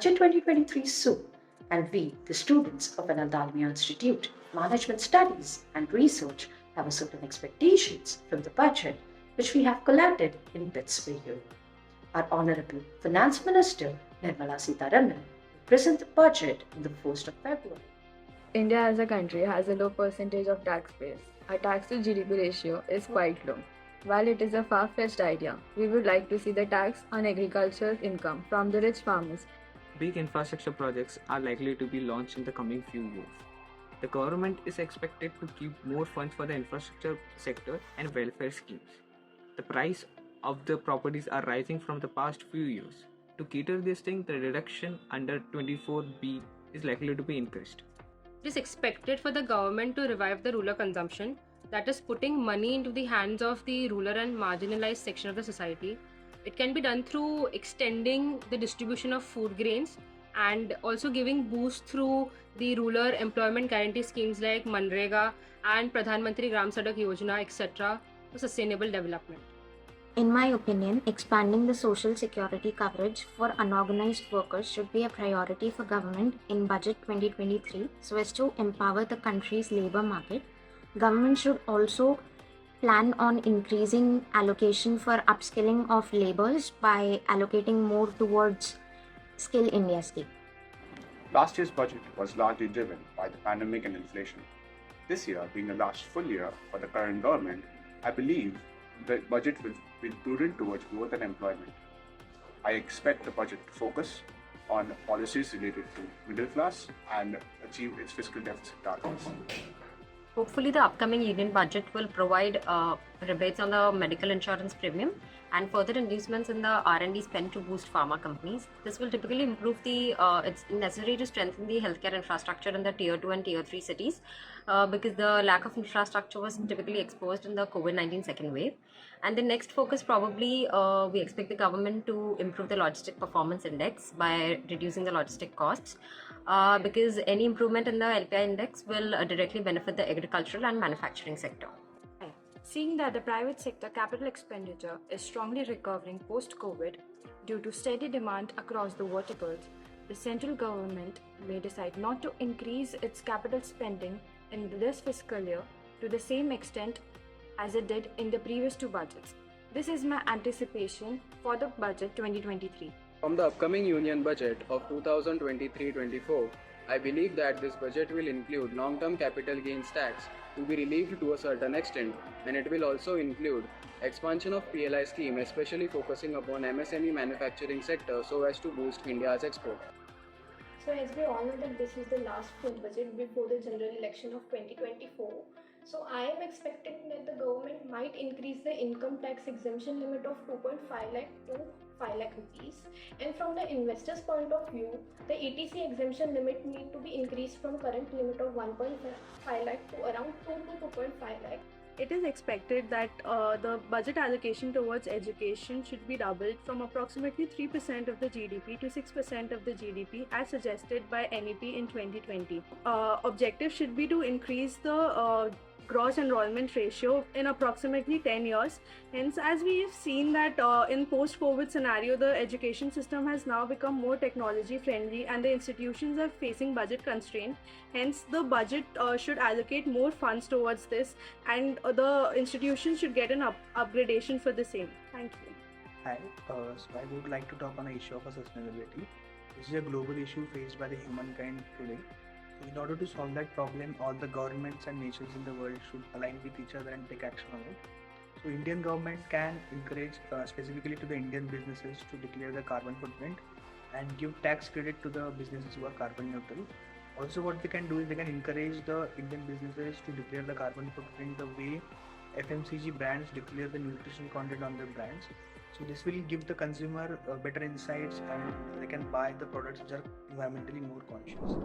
Budget 2023 soon, and we, the students of an Dalmia Institute of Management Studies and Research, have a certain expectations from the budget which we have collected in bits for you. Our Honorable Finance Minister Nirmala Sitharaman will present the budget on the 1st of February. India as a country has a low percentage of taxpayers. Our tax to GDP ratio is quite low. While it is a far-fetched idea, we would like to see the tax on agricultural income from the rich farmers. Big infrastructure projects are likely to be launched in the coming few years. The government is expected to keep more funds for the infrastructure sector and welfare schemes. The price of the properties are rising from the past few years. To cater this thing, the reduction under 24B is likely to be increased. It is expected for the government to revive the rural consumption, that is, putting money into the hands of the rural and marginalized section of the society. It can be done through extending the distribution of food grains and also giving boost through the rural employment guarantee schemes like Manrega and Pradhan Mantri Gram Sadak Yojana, etc. for sustainable development. In my opinion, expanding the social security coverage for unorganized workers should be a priority for government in Budget 2023 so as to empower the country's labor market. Government should also plan on increasing allocation for upskilling of laborers by allocating more towards Skill India scheme. Last year's budget was largely driven by the pandemic and inflation. This year, being the last full year for the current government, I believe the budget will be prudent towards growth and employment. I expect the budget to focus on policies related to middle class and achieve its fiscal deficit targets. Hopefully, the upcoming union budget will provide rebates on the medical insurance premium and further inducements in the R&D spend to boost pharma companies. This will typically improve it's necessary to strengthen the healthcare infrastructure in the tier 2 and tier 3 cities because the lack of infrastructure was typically exposed in the COVID-19 second wave. And the next focus probably, we expect the government to improve the logistic performance index by reducing the logistic costs because any improvement in the LPI index will directly benefit the agricultural and manufacturing sector. Seeing that the private sector capital expenditure is strongly recovering post-COVID due to steady demand across the verticals, the central government may decide not to increase its capital spending in this fiscal year to the same extent as it did in the previous two budgets. This is my anticipation for the budget 2023. From the upcoming union budget of 2023-24, I believe that this budget will include long-term capital gains tax to be relieved to a certain extent, and it will also include expansion of PLI scheme, especially focusing upon MSME manufacturing sector so as to boost India's export. So as we all know that this is the last full budget before the general election of 2024. So I am expecting that the government might increase the income tax exemption limit of 2.5 lakh to 5 lakh rupees. And from the investor's point of view, the ATC exemption limit need to be increased from current limit of 1.5 lakh to around 2 to 2.5 lakh. It is expected that the budget allocation towards education should be doubled from approximately 3% of the GDP to 6% of the GDP as suggested by NEP in 2020. Objective should be to increase the gross enrollment ratio in approximately 10 years. Hence, as we have seen that in post-COVID scenario, the education system has now become more technology friendly and the institutions are facing budget constraint. Hence, the budget should allocate more funds towards this and the institutions should get an upgradation for the same. Thank you. Hi, so I would like to talk on the issue of sustainability. This is a global issue faced by the humankind today. In order to solve that problem, all the governments and nations in the world should align with each other and take action on it. So Indian government can encourage specifically to the Indian businesses to declare the carbon footprint and give tax credit to the businesses who are carbon neutral. Also what they can do is they can encourage the Indian businesses to declare the carbon footprint the way FMCG brands declare the nutritional content on their brands. So this will give the consumer better insights and they can buy the products which are environmentally more conscious.